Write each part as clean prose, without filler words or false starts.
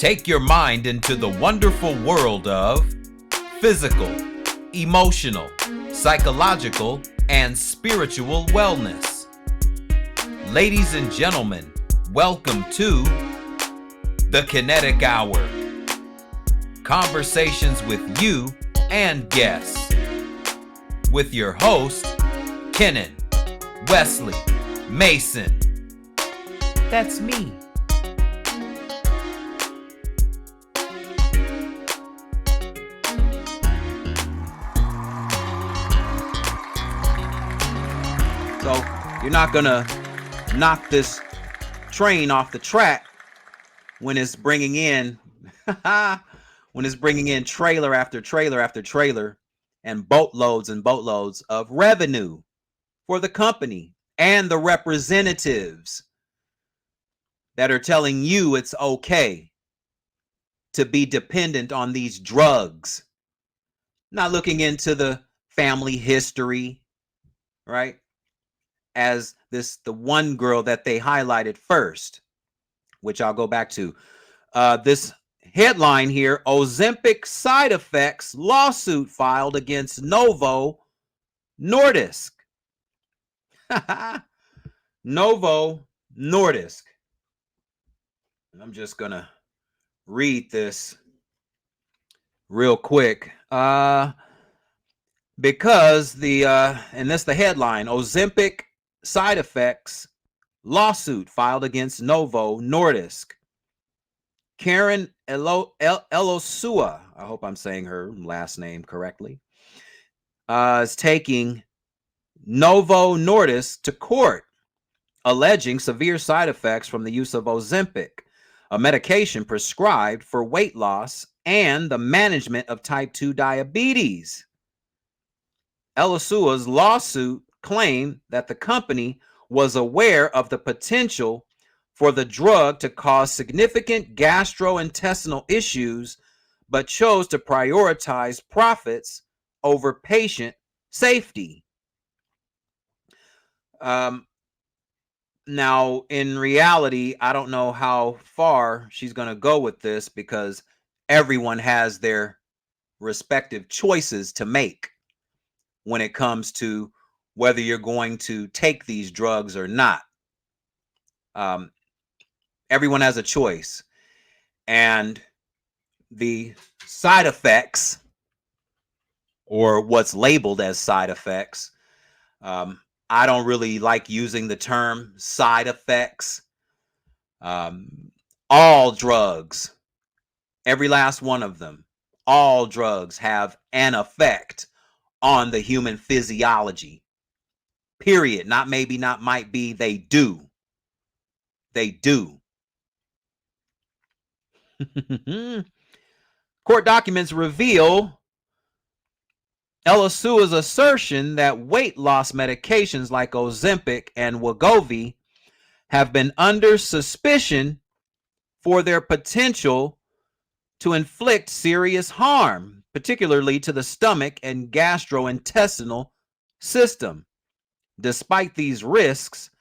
Take your mind into the wonderful world of physical, emotional, psychological, and spiritual wellness. Ladies and gentlemen, welcome to the Kinetic Hour. Conversations with you and guests. With your host, Kenan, Wesley, Mason. That's me. So you're not gonna knock this train off the track when it's bringing in trailer after trailer after trailer and boatloads of revenue for the company and the representatives that are telling you it's okay to be dependent on these drugs. Not looking into the family history, right? As the one girl that they highlighted first, which I'll go back to. This headline here: Ozempic side effects lawsuit filed against Novo Nordisk. Novo Nordisk. And I'm just gonna read this real quick. Because and that's the headline: Ozempic side effects lawsuit filed against Novo Nordisk. Karen Elosua, I hope I'm saying her last name correctly, is taking Novo Nordisk to court, alleging severe side effects from the use of Ozempic, a medication prescribed for weight loss and the management of type 2 diabetes. Elosua's lawsuit claimed that the company was aware of the potential for the drug to cause significant gastrointestinal issues, but chose to prioritize profits over patient safety. Now, in reality, I don't know how far she's going to go with this because everyone has their respective choices to make when it comes to whether you're going to take these drugs or not. Everyone has a choice. And the side effects, or what's labeled as side effects, I don't really like using the term side effects. All drugs, every last one of them, all drugs have an effect on the human physiology. Period. Not maybe, not might be. They do. They do. Court documents reveal Elosua's assertion that weight loss medications like Ozempic and Wegovy have been under suspicion for their potential to inflict serious harm, particularly to the stomach and gastrointestinal system. Despite these risks,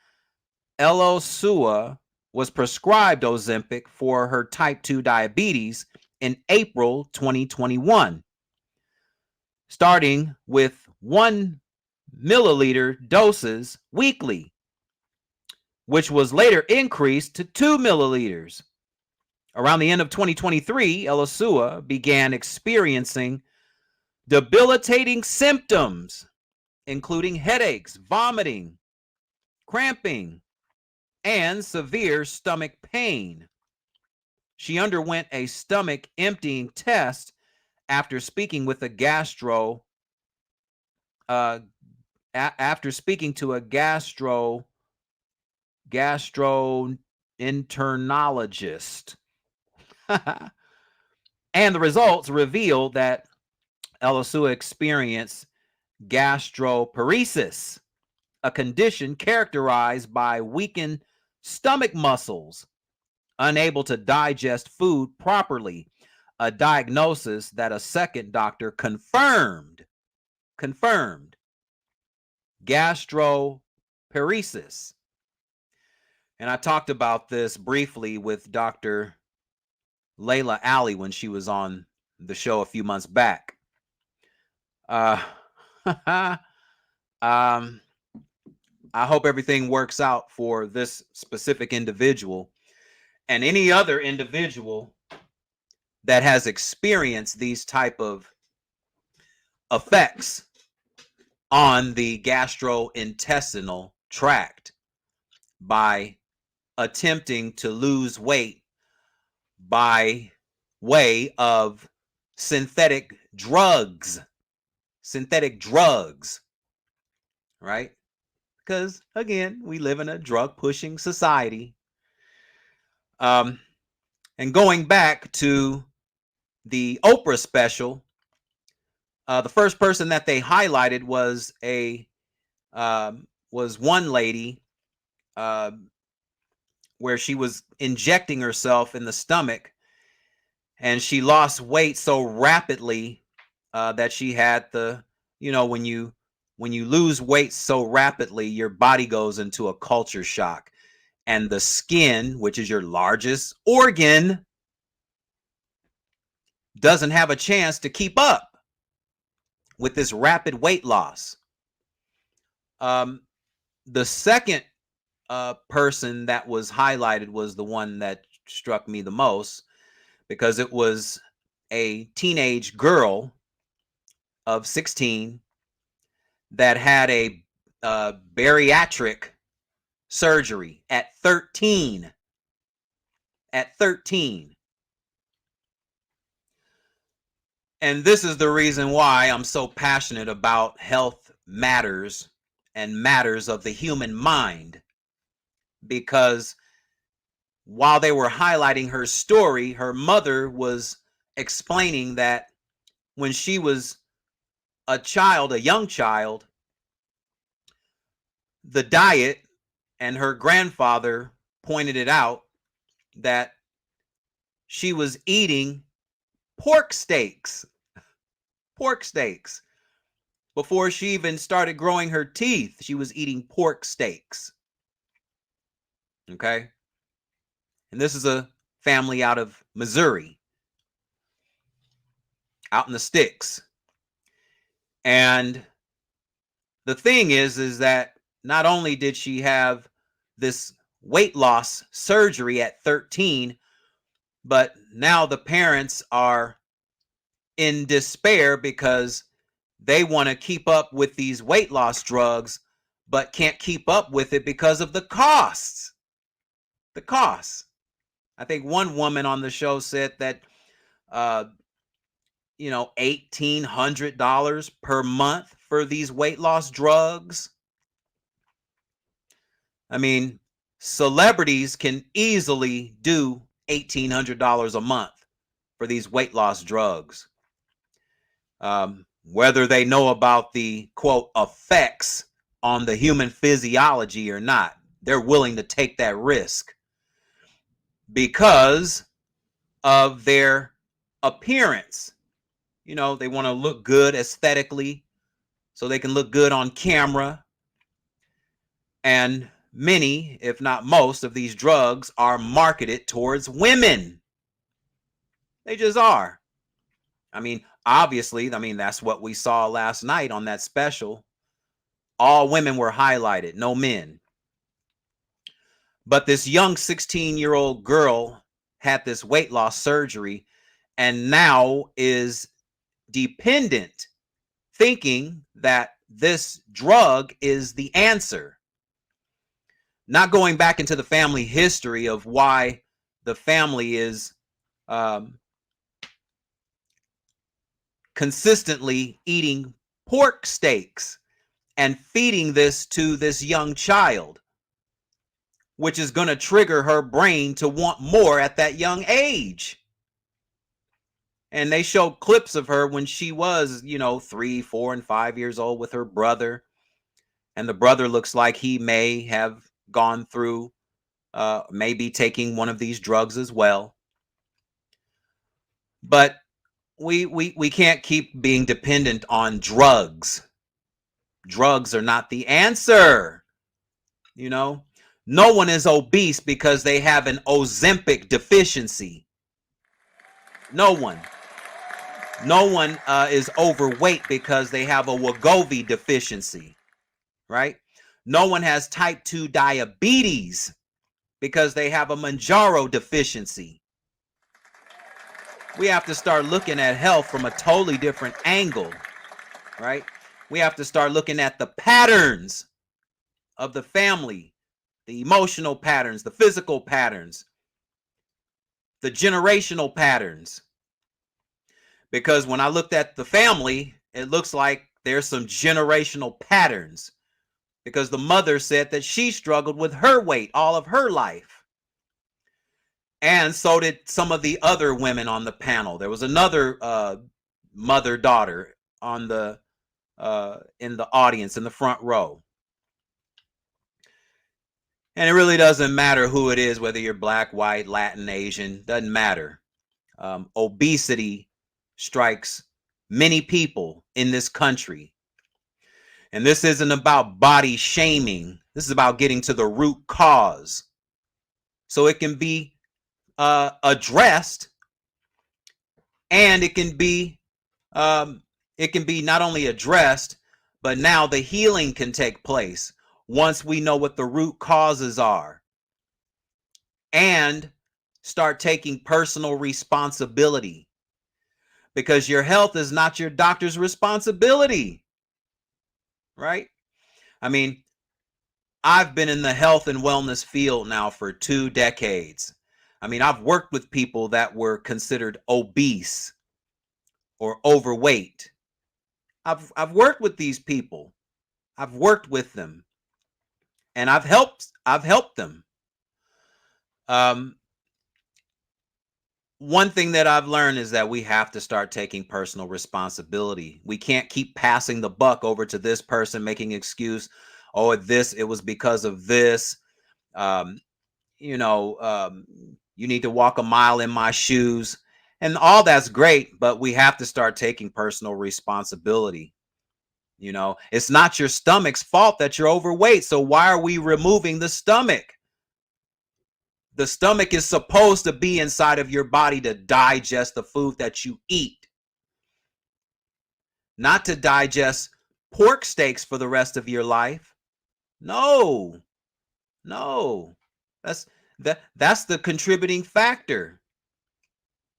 Elosua was prescribed Ozempic for her type 2 diabetes in April 2021, starting with 1 milliliter doses weekly, which was later increased to 2 milliliters. Around the end of 2023, Elosua began experiencing debilitating symptoms, including headaches, vomiting, cramping, and severe stomach pain. She underwent a stomach emptying test after speaking with a gastroenterologist. And the results revealed that Elosua experienced gastroparesis, a condition characterized by weakened stomach muscles, unable to digest food properly, a diagnosis that a second doctor confirmed. Gastroparesis. And I talked about this briefly with Dr. Layla Alley when she was on the show a few months back. Um, I hope everything works out for this specific individual and any other individual that has experienced these type of effects on the gastrointestinal tract by attempting to lose weight by way of synthetic drugs, right? Because again, we live in a drug pushing society. And going back to the Oprah special, the first person that they highlighted was one lady where she was injecting herself in the stomach, and she lost weight so rapidly that she had when you lose weight so rapidly, your body goes into a culture shock, and the skin, which is your largest organ, doesn't have a chance to keep up with this rapid weight loss. The second person that was highlighted was the one that struck me the most, because it was a teenage girl of 16 that had a bariatric surgery at 13. At 13. And this is the reason why I'm so passionate about health matters and matters of the human mind. Because while they were highlighting her story, her mother was explaining that when she was a young child, the diet, and her grandfather pointed it out, that she was eating pork steaks. Before she even started growing her teeth, she was eating pork steaks. Okay? And this is a family out of Missouri, out in the sticks. And the thing is that not only did she have this weight loss surgery at 13, but now the parents are in despair because they want to keep up with these weight loss drugs, but can't keep up with it because of the costs. The costs. I think one woman on the show said that, $1,800 per month for these weight loss drugs. I mean, celebrities can easily do $1,800 a month for these weight loss drugs. Whether they know about the, quote, effects on the human physiology or not, they're willing to take that risk because of their appearance. They want to look good aesthetically so they can look good on camera. And many, if not most, of these drugs are marketed towards women. They just are. Obviously, that's what we saw last night on that special. All women were highlighted, no men. But this young 16-year-old girl had this weight loss surgery and now is dependent, thinking that this drug is the answer. Not going back into the family history of why the family is consistently eating pork steaks and feeding this to this young child, which is going to trigger her brain to want more at that young age. And they show clips of her when she was, 3, 4, and 5 years old with her brother. And the brother looks like he may have gone through, maybe taking one of these drugs as well. But we can't keep being dependent on drugs. Drugs are not the answer. No one is obese because they have an Ozempic deficiency. No one. No one is overweight because they have a Wegovy deficiency, right? No one has type 2 diabetes because they have a Manjaro deficiency. We have to start looking at health from a totally different angle, right? We have to start looking at the patterns of the family, the emotional patterns, the physical patterns, the generational patterns. Because when I looked at the family, it looks like there's some generational patterns. Because the mother said that she struggled with her weight all of her life. And so did some of the other women on the panel. There was another mother-daughter on the in the audience in the front row. And it really doesn't matter who it is, whether you're black, white, Latin, Asian, doesn't matter. Obesity strikes many people in this country. And this isn't about body shaming. This is about getting to the root cause. So it can be addressed, and it can be not only addressed, but now the healing can take place once we know what the root causes are and start taking personal responsibility, because your health is not your doctor's responsibility, right? I mean, I've been in the health and wellness field now for 2 decades. I mean, I've worked with people that were considered obese or overweight. I've worked with these people. I've worked with them, and I've helped them. One thing that I've learned is that we have to start taking personal responsibility. We can't keep passing the buck over to this person, making excuse. Oh, it was because of this. You need to walk a mile in my shoes. And all that's great, but we have to start taking personal responsibility. It's not your stomach's fault that you're overweight. So why are we removing the stomach? The stomach is supposed to be inside of your body to digest the food that you eat, not to digest pork steaks for the rest of your life. No. That's the contributing factor,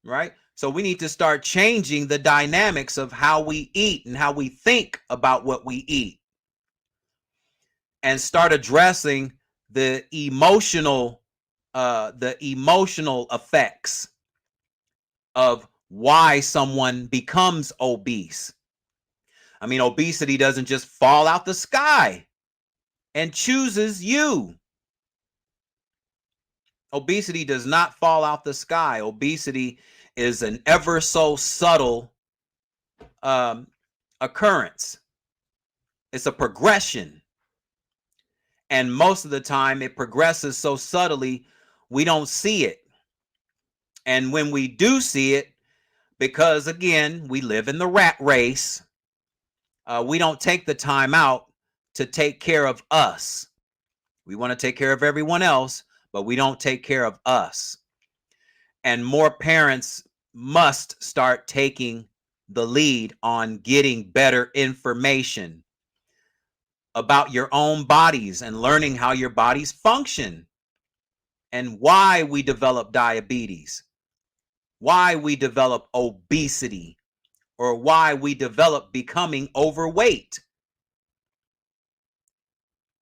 right? So we need to start changing the dynamics of how we eat and how we think about what we eat, and start addressing the emotional effects of why someone becomes obese. I mean, obesity doesn't just fall out the sky and chooses you. Obesity does not fall out the sky. Obesity is an ever so subtle occurrence. It's a progression. And most of the time it progresses so subtly, we don't see it. And when we do see it, because again, we live in the rat race, we don't take the time out to take care of us. We want to take care of everyone else, but we don't take care of us. And more parents must start taking the lead on getting better information about your own bodies and learning how your bodies function and why we develop diabetes, why we develop obesity, or why we develop becoming overweight.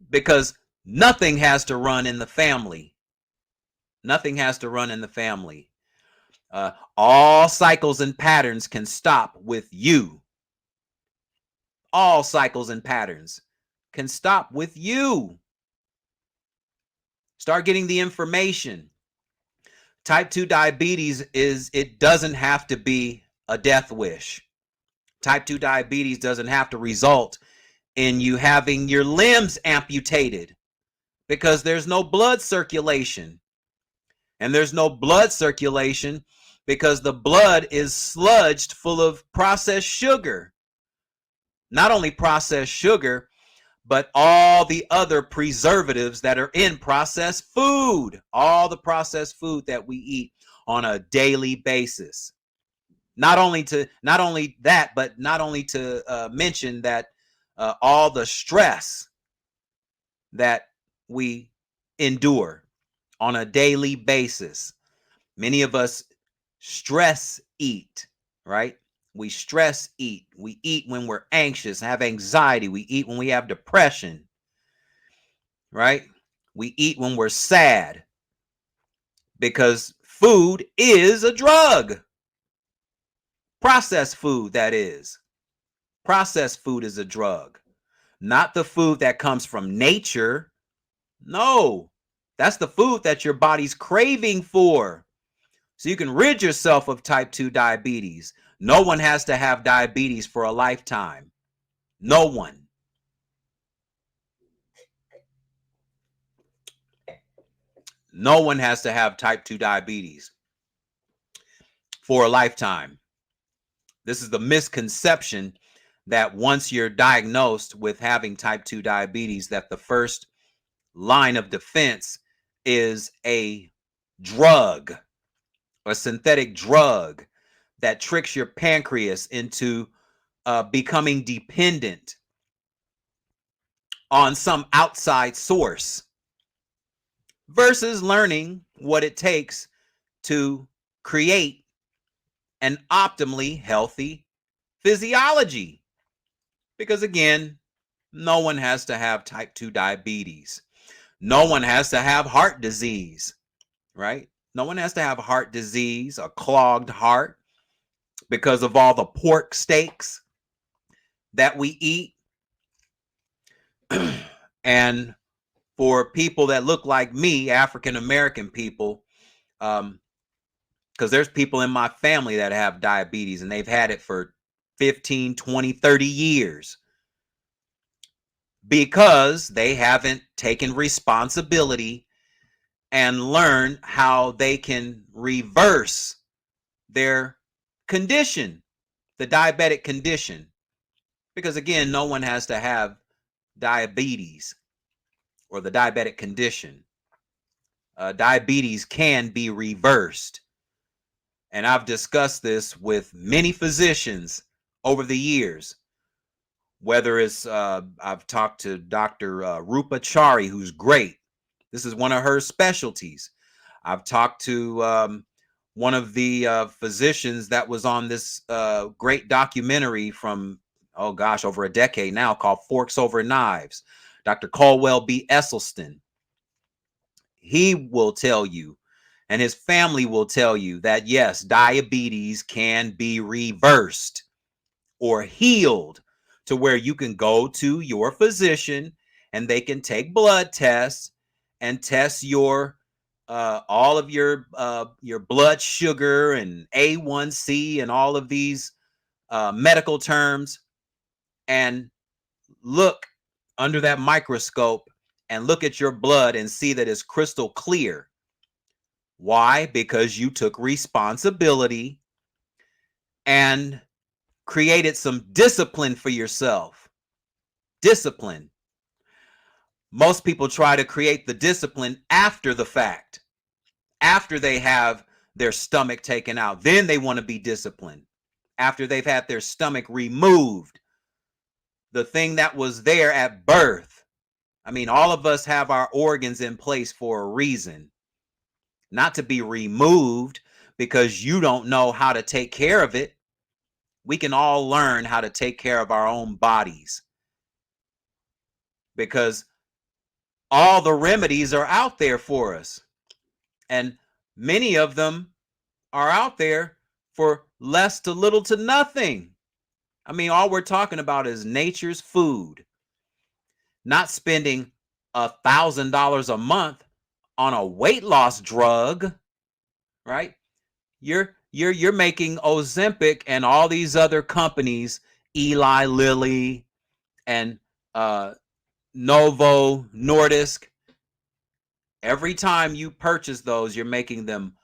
Because nothing has to run in the family. Nothing has to run in the family. All cycles and patterns can stop with you. All cycles and patterns can stop with you. Start getting the information. Type 2 diabetes it doesn't have to be a death wish. Type 2 diabetes doesn't have to result in you having your limbs amputated, because there's no blood circulation. And there's no blood circulation because the blood is sludged full of processed sugar. Not only processed sugar, but all the other preservatives that are in processed food. All the processed food that we eat on a daily basis. Not only that, but not only to mention that all the stress that we endure on a daily basis. Many of us stress eat, right? We stress eat. We eat when we're anxious, have anxiety. We eat when we have depression, right? We eat when we're sad because food is a drug. Processed food, that is. Processed food is a drug. Not the food that comes from nature. No, that's the food that your body's craving for. So you can rid yourself of type 2 diabetes. No one has to have diabetes for a lifetime. No one. No one has to have type 2 diabetes for a lifetime. This is the misconception that once you're diagnosed with having type 2 diabetes, that the first line of defense is a drug, a synthetic drug that tricks your pancreas into becoming dependent on some outside source versus learning what it takes to create an optimally healthy physiology. Because again, no one has to have type 2 diabetes. No one has to have heart disease, right? No one has to have heart disease, a clogged heart, because of all the pork steaks that we eat. And for people that look like me, African American people, because there's people in my family that have diabetes and they've had it for 15, 20, 30 years because they haven't taken responsibility and learned how they can reverse their condition, the diabetic condition. Because again, no one has to have diabetes or the diabetic condition. Diabetes can be reversed. And I've discussed this with many physicians over the years. Whether it's, I've talked to Dr. Rupa Chari, who's great. This is one of her specialties. I've talked to one of the physicians that was on this great documentary from, oh gosh, over a decade now, called Forks Over Knives, Dr. Caldwell B. Esselstyn. He will tell you, and his family will tell you, that yes, diabetes can be reversed or healed to where you can go to your physician and they can take blood tests and test your all of your blood sugar and A1C and all of these medical terms, and look under that microscope and look at your blood and see that it's crystal clear. Why? Because you took responsibility and created some discipline for yourself. Discipline. Most people try to create the discipline after the fact, after they have their stomach taken out. Then they want to be disciplined after they've had their stomach removed. The thing that was there at birth. I mean, all of us have our organs in place for a reason, not to be removed because you don't know how to take care of it. We can all learn how to take care of our own bodies because all the remedies are out there for us. And many of them are out there for less to little to nothing. I mean, all we're talking about is nature's food. Not spending $1,000 a month on a weight loss drug, right? You're making Ozempic and all these other companies, Eli Lilly and Novo Nordisk. Every time you purchase those, you're making them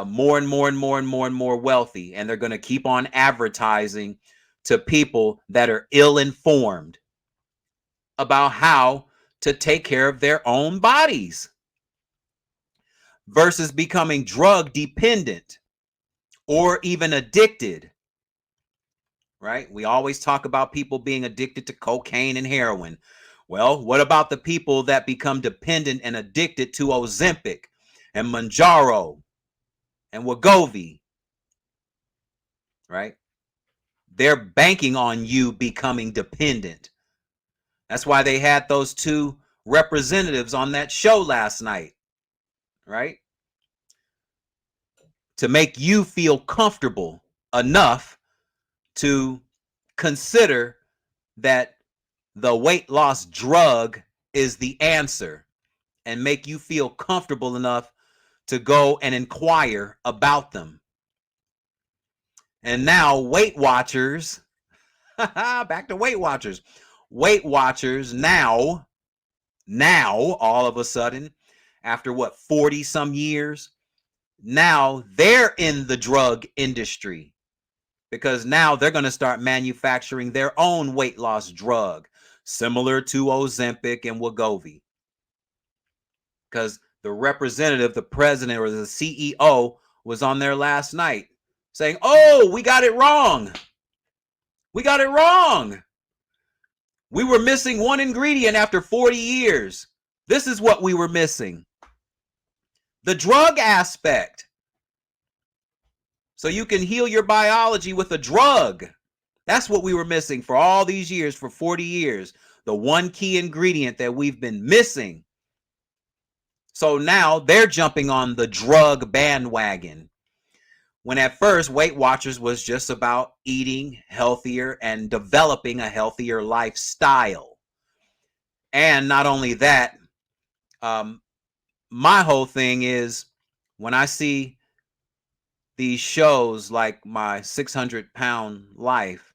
more and more and more and more and more wealthy, and they're going to keep on advertising to people that are ill-informed about how to take care of their own bodies versus becoming drug dependent or even addicted. right? We always talk about people being addicted to cocaine and heroin. Well, what about the people that become dependent and addicted to Ozempic and Manjaro and Wegovy, right? They're banking on you becoming dependent. That's why they had those two representatives on that show last night, right? To make you feel comfortable enough to consider that the weight loss drug is the answer and make you feel comfortable enough to go and inquire about them. And now Weight Watchers, back to Weight Watchers. Weight Watchers now all of a sudden, after what, 40 some years, now they're in the drug industry, because now they're going to start manufacturing their own weight loss drug similar to Ozempic and Wegovy. Because the representative, the president, or the CEO was on there last night saying, oh, we got it wrong. We got it wrong. We were missing one ingredient after 40 years. This is what we were missing. The drug aspect. So you can heal your biology with a drug. That's what we were missing for all these years, for 40 years. The one key ingredient that we've been missing. So now they're jumping on the drug bandwagon. When at first, Weight Watchers was just about eating healthier and developing a healthier lifestyle. And not only that, my whole thing is when I see these shows like my 600-pound life,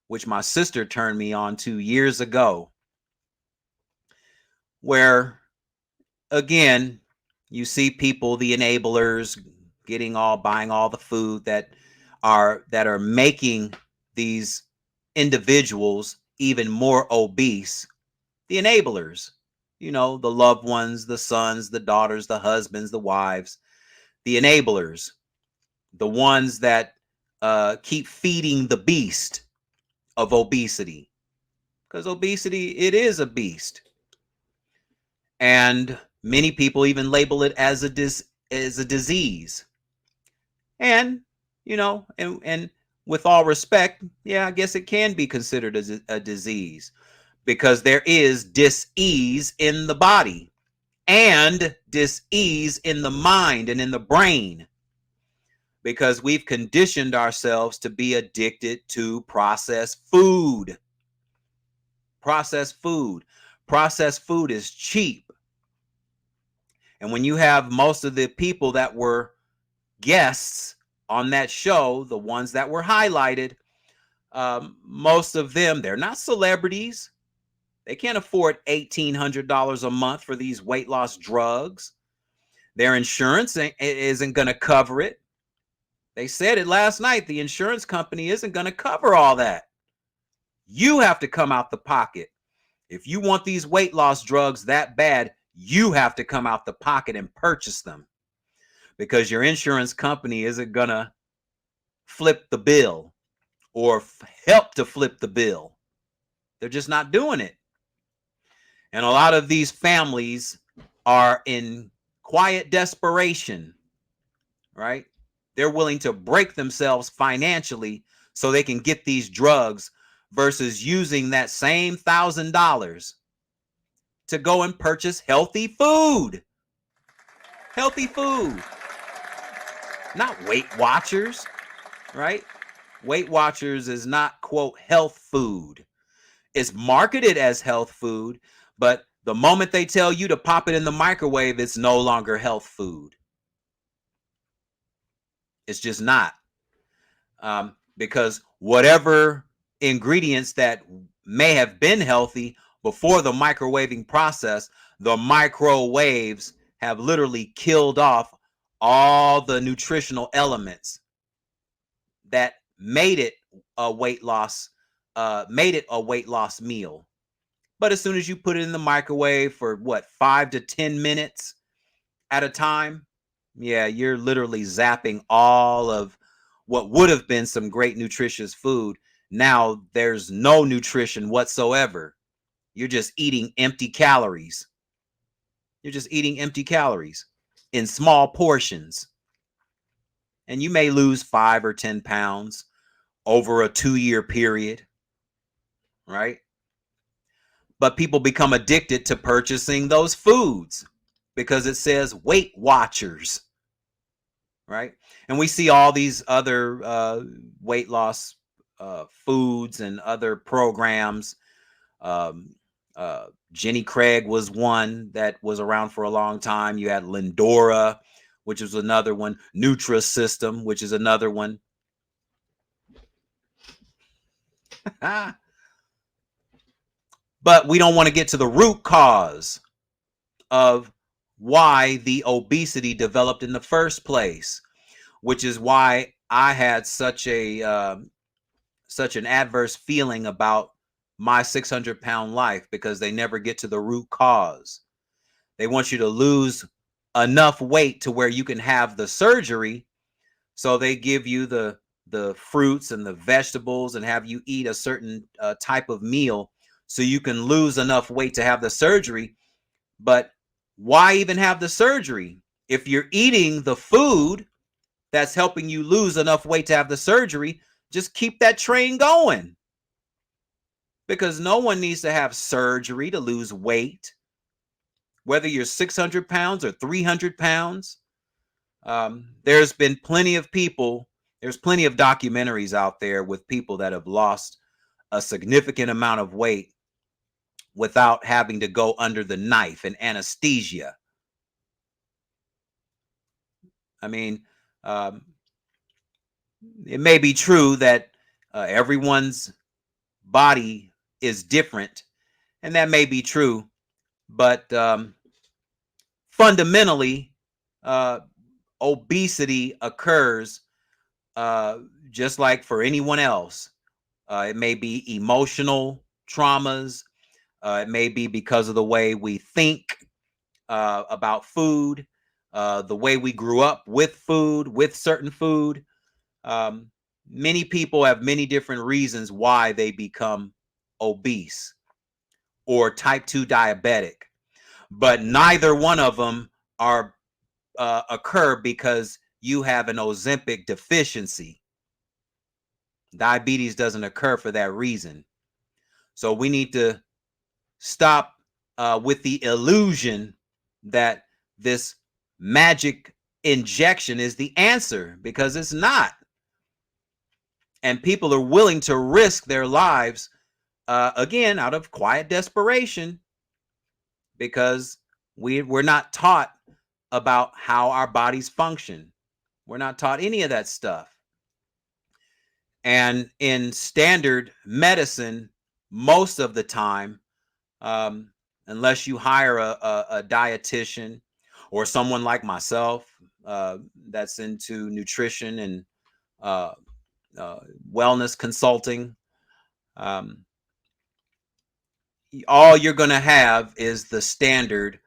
which my sister turned me on to years ago, where again, you see people, the enablers, buying all the food that are making these individuals even more obese. The enablers, the loved ones, the sons, the daughters, the husbands, the wives, the enablers, the ones that keep feeding the beast of obesity, because obesity, it is a beast. And many people even label it as a disease. And, and with all respect, yeah, I guess it can be considered as a disease, because there is dis-ease in the body and dis-ease in the mind and in the brain, because we've conditioned ourselves to be addicted to processed food. Processed food. Processed food is cheap. And when you have most of the people that were guests on that show, the ones that were highlighted, most of them, they're not celebrities. They can't afford $1,800 a month for these weight loss drugs. Their insurance isn't going to cover it. They said it last night. The insurance company isn't going to cover all that. You have to come out the pocket. If you want these weight loss drugs that bad, you have to come out the pocket and purchase them, because your insurance company isn't going to flip the bill or help to flip the bill. They're just not doing it. And a lot of these families are in quiet desperation, right? They're willing to break themselves financially so they can get these drugs, versus using that same $1,000 to go and purchase healthy food. Healthy food. Not Weight Watchers, right? Weight Watchers is not, quote, health food. It's marketed as health food, but the moment they tell you to pop it in the microwave, it's no longer health food. It's just not. Because whatever ingredients that may have been healthy before the microwaving process, the microwaves have literally killed off all the nutritional elements that made it a weight loss meal. But as soon as you put it in the microwave for 5 to 10 minutes at a time, yeah, you're literally zapping all of what would have been some great nutritious food, Now there's no nutrition whatsoever. You're just eating empty calories. You're just eating empty calories in small portions. And you may lose 5 or 10 pounds over a 2-year period, right? But people become addicted to purchasing those foods because it says Weight Watchers, right? And we see all these other weight loss foods and other programs. Um, Jenny Craig was one that was around for a long time. You had Lindora, which is another one. Nutrisystem, which is another one. But we don't want to get to the root cause of why the obesity developed in the first place, which is why I had such an adverse feeling about my 600-pound life, because they never get to the root cause. They want you to lose enough weight to where you can have the surgery. So they give you the fruits and the vegetables and have you eat a certain type of meal so you can lose enough weight to have the surgery. But why even have the surgery? If you're eating the food that's helping you lose enough weight to have the surgery, just keep that train going. Because no one needs to have surgery to lose weight. Whether you're 600 pounds or 300 pounds, there's been plenty of people, there's plenty of documentaries out there with people that have lost a significant amount of weight without having to go under the knife and anesthesia. I mean, it may be true that everyone's body is different, and that may be true, but fundamentally, obesity occurs just like for anyone else. It may be emotional traumas. It may be because of the way we think about food, the way we grew up with food, with certain food. Many people have many different reasons why they become obese or type 2 diabetic, but neither one of them are occur because you have an Ozempic deficiency. Diabetes doesn't occur for that reason. So we need to stop with the illusion that this magic injection is the answer, because it's not. And people are willing to risk their lives, again, out of quiet desperation, because we're not taught about how our bodies function. We're not taught any of that stuff. And in standard medicine, most of the time, unless you hire a dietitian or someone like myself that's into nutrition and wellness consulting, all you're going to have is the standard,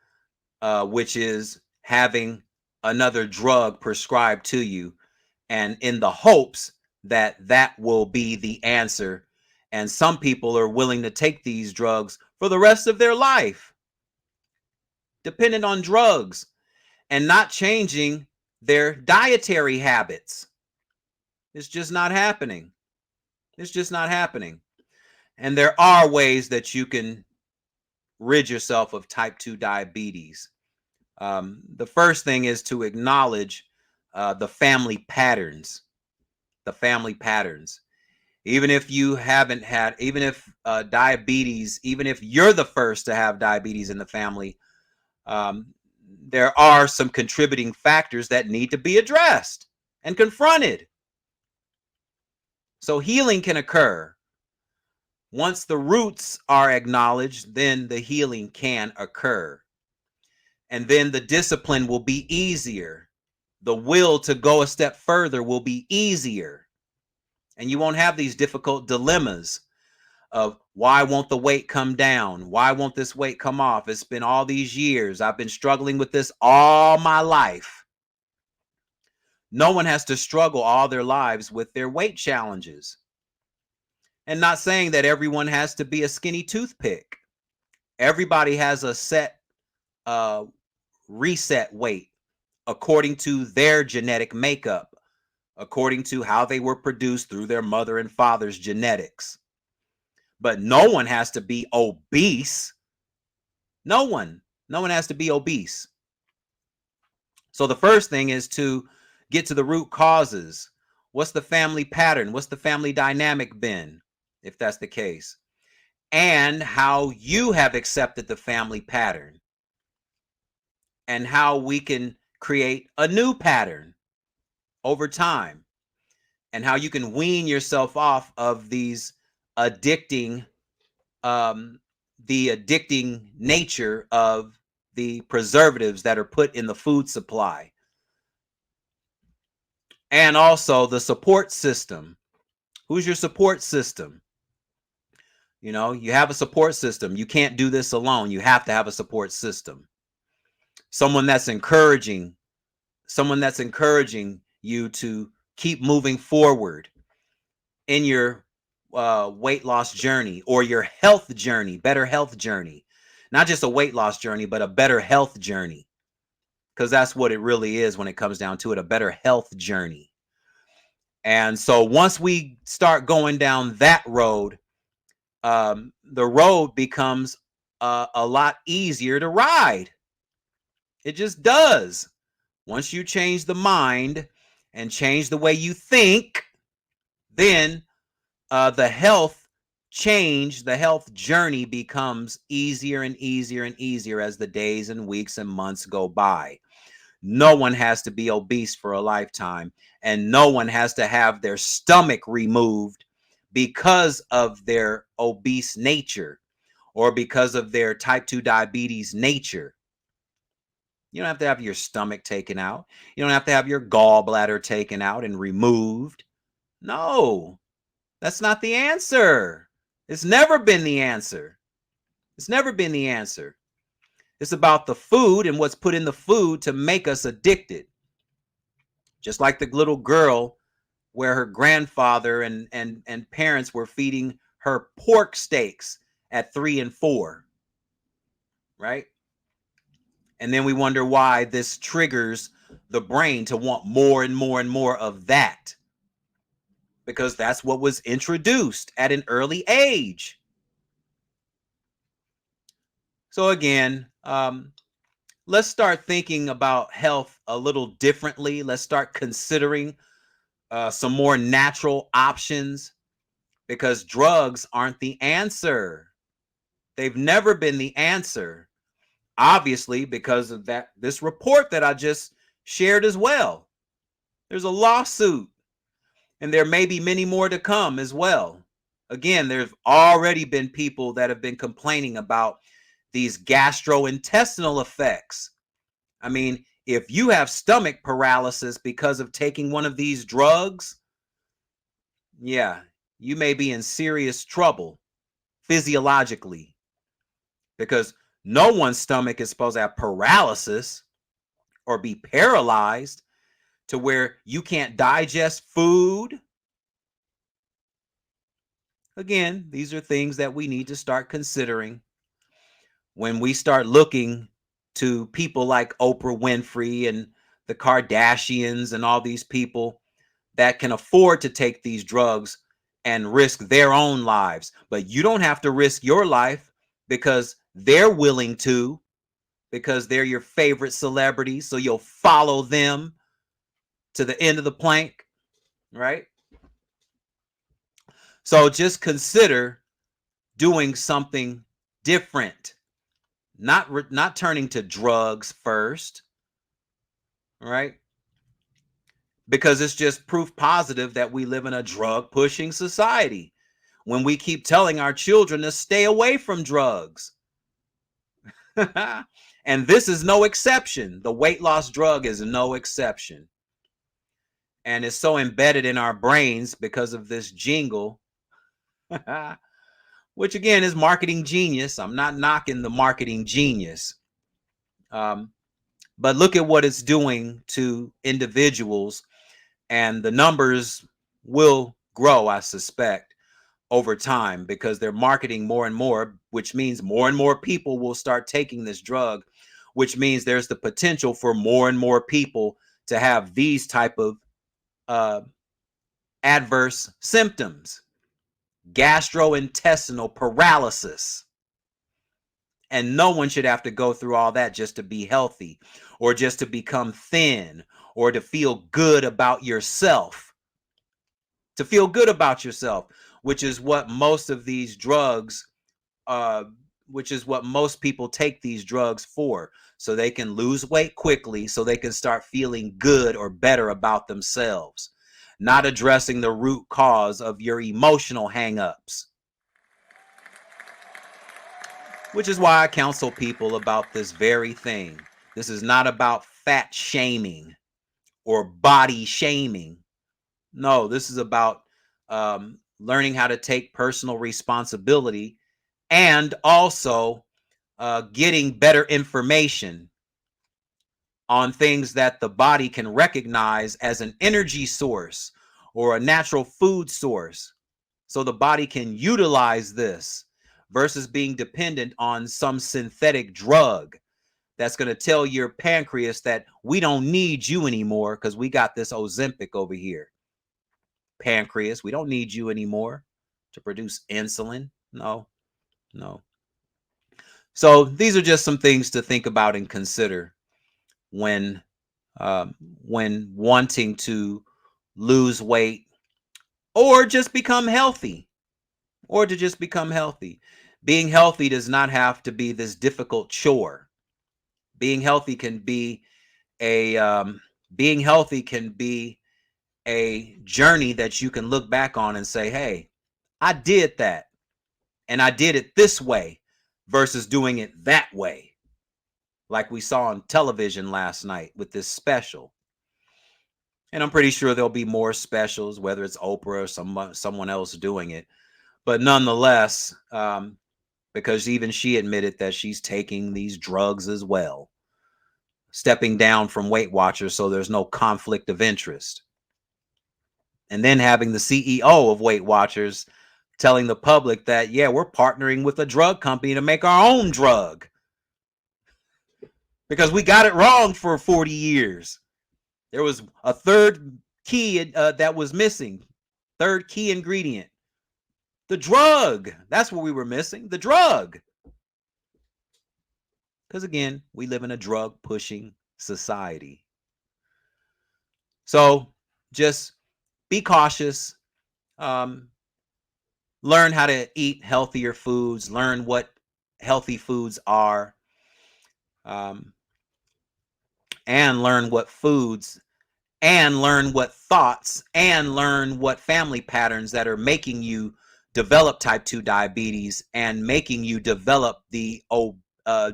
which is having another drug prescribed to you, and in the hopes that that will be the answer. And some people are willing to take these drugs for the rest of their life, dependent on drugs, and not changing their dietary habits. It's just not happening. It's just not happening. And there are ways that you can rid yourself of type 2 diabetes. The first thing is to acknowledge the family patterns. The family patterns. Even if you haven't had, even if diabetes, even if you're the first to have diabetes in the family, there are some contributing factors that need to be addressed and confronted. So healing can occur. Once the roots are acknowledged, then the healing can occur. And then the discipline will be easier. The will to go a step further will be easier. And you won't have these difficult dilemmas of why won't the weight come down? Why won't this weight come off? It's been all these years. I've been struggling with this all my life. No one has to struggle all their lives with their weight challenges. And not saying that everyone has to be a skinny toothpick. Everybody has a set uh, reset weight according to their genetic makeup, according to how they were produced through their mother and father's genetics. But no one has to be obese. No one. No one has to be obese. So the first thing is to get to the root causes. What's the family pattern? What's the family dynamic been, if that's the case? And how you have accepted the family pattern. And how we can create a new pattern over time. And how you can wean yourself off of these addicting, the addicting nature of the preservatives that are put in the food supply. And also the support system. Who's your support system? You know, you have a support system. You can't do this alone. You have to have a support system. Someone that's encouraging you to keep moving forward in your weight loss journey or your health journey, better health journey. Not just a weight loss journey, but a better health journey. Because that's what it really is when it comes down to it, a better health journey. And so once we start going down that road, the road becomes a lot easier to ride. It just does. Once you change the mind and change the way you think, then the health change, the health journey becomes easier and easier and easier as the days and weeks and months go by. No one has to be obese for a lifetime, and no one has to have their stomach removed because of their obese nature or because of their type 2 diabetes nature. You don't have to have your stomach taken out. You don't have to have your gallbladder taken out and removed. No, that's not the answer. It's never been the answer. It's never been the answer. It's about the food and what's put in the food to make us addicted. Just like the little girl where her grandfather and parents were feeding her pork steaks at 3 and 4, right? And then we wonder why this triggers the brain to want more and more and more of that. Because that's what was introduced at an early age. So again, let's start thinking about health a little differently. Let's start considering some more natural options, because drugs aren't the answer. They've never been the answer. Obviously, because of this report that I just shared as well. There's a lawsuit, and there may be many more to come as well. Again, there's already been people that have been complaining about these gastrointestinal effects. I mean, if you have stomach paralysis because of taking one of these drugs, yeah, you may be in serious trouble physiologically, because no one's stomach is supposed to have paralysis or be paralyzed to where you can't digest food. Again, these are things that we need to start considering when we start looking to people like Oprah Winfrey and the Kardashians and all these people that can afford to take these drugs and risk their own lives. But you don't have to risk your life because they're willing to, because they're your favorite celebrities. So you'll follow them to the end of the plank, right? So just consider doing something different, not turning to drugs first, right? Because it's just proof positive that we live in a drug pushing society when we keep telling our children to stay away from drugs. And this is no exception. The weight loss drug is no exception. And it's so embedded in our brains because of this jingle, which again is marketing genius. I'm not knocking the marketing genius. But look at what it's doing to individuals, and the numbers will grow, I suspect, over time, because they're marketing more and more, which means more and more people will start taking this drug, which means there's the potential for more and more people to have these type of uh, adverse symptoms, gastrointestinal paralysis. And no one should have to go through all that just to be healthy, or just to become thin, or to feel good about yourself. To feel good about yourself, which is what most of these drugs, uh, which is what most people take these drugs for, so they can lose weight quickly, so they can start feeling good or better about themselves, not addressing the root cause of your emotional hangups. Which is why I counsel people about this very thing. This is not about fat shaming or body shaming. No, this is about learning how to take personal responsibility, and also getting better information on things that the body can recognize as an energy source or a natural food source, so the body can utilize this versus being dependent on some synthetic drug that's going to tell your pancreas that we don't need you anymore because we got this Ozempic over here. Pancreas, we don't need you anymore to produce insulin. No, no. So these are just some things to think about and consider when when wanting to lose weight, or just become healthy, or to just become healthy. Being healthy does not have to be this difficult chore. Being healthy can be a being healthy can be a journey that you can look back on and say, hey, I did that, and I did it this way versus doing it that way, like we saw on television last night with this special. And I'm pretty sure there'll be more specials, whether it's Oprah or someone else doing it. But nonetheless, because even she admitted that she's taking these drugs as well, stepping down from Weight Watchers so there's no conflict of interest. And then having the CEO of Weight Watchers telling the public that, yeah, we're partnering with a drug company to make our own drug because we got it wrong for 40 years. There was a third key that was missing, third key ingredient. The drug. That's what we were missing. The drug. Because again, we live in a drug pushing society. So just be cautious. Um, learn how to eat healthier foods. Learn what healthy foods are. Um, and learn what foods, and learn what thoughts, and learn what family patterns that are making you develop type 2 diabetes and making you develop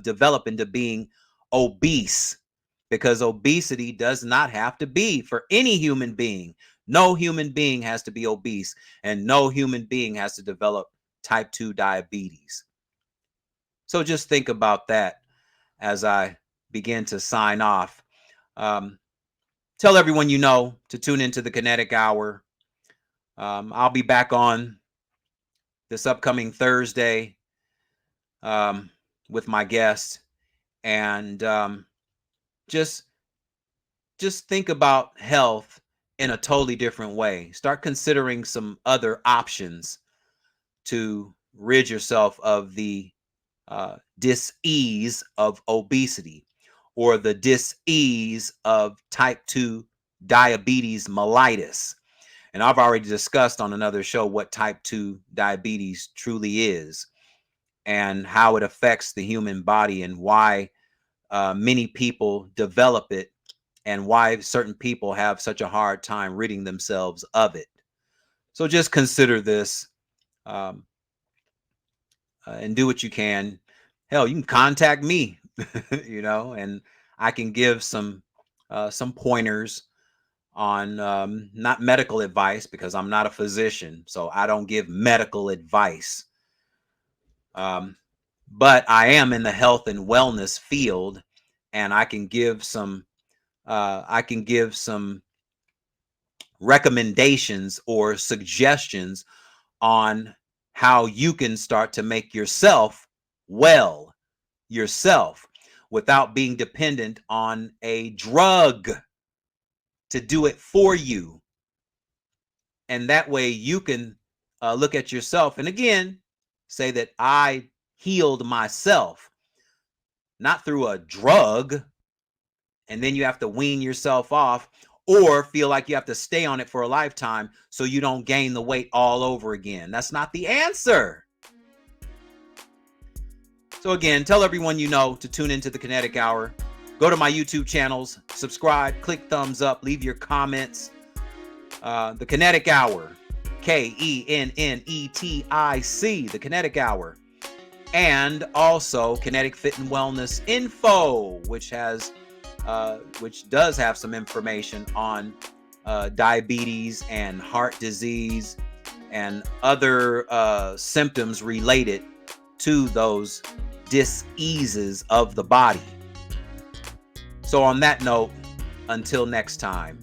develop into being obese, because obesity does not have to be for any human being. No human being has to be obese, and no human being has to develop type 2 diabetes. So just think about that as I begin to sign off. Um, Tell everyone you know to tune into the Kinetic Hour. I'll be back on this upcoming Thursday um, with my guest, and just think about health in a totally different way. Start considering some other options to rid yourself of the dis-ease of obesity, or the dis-ease of type 2 diabetes mellitus. And I've already discussed on another show what type 2 diabetes truly is, and how it affects the human body, and why many people develop it, and why certain people have such a hard time ridding themselves of it. So just consider this, um, and do what you can. Hell, you can contact me, and I can give some pointers on not medical advice, because I'm not a physician, so I don't give medical advice. But I am in the health and wellness field, and I can give some recommendations or suggestions on how you can start to make yourself well yourself without being dependent on a drug to do it for you. And that way you can look at yourself and again say that I healed myself, not through a drug, and then you have to wean yourself off or feel like you have to stay on it for a lifetime so you don't gain the weight all over again. That's not the answer. So again, tell everyone you know to tune into the Kinetic Hour. Go to my YouTube channels, subscribe, click thumbs up, leave your comments. The Kinetic Hour, KENNETIC, the Kinetic Hour. And also Kinetic Fit and Wellness Info, which does have some information on diabetes and heart disease and other symptoms related to those diseases of the body. So on that note, until next time.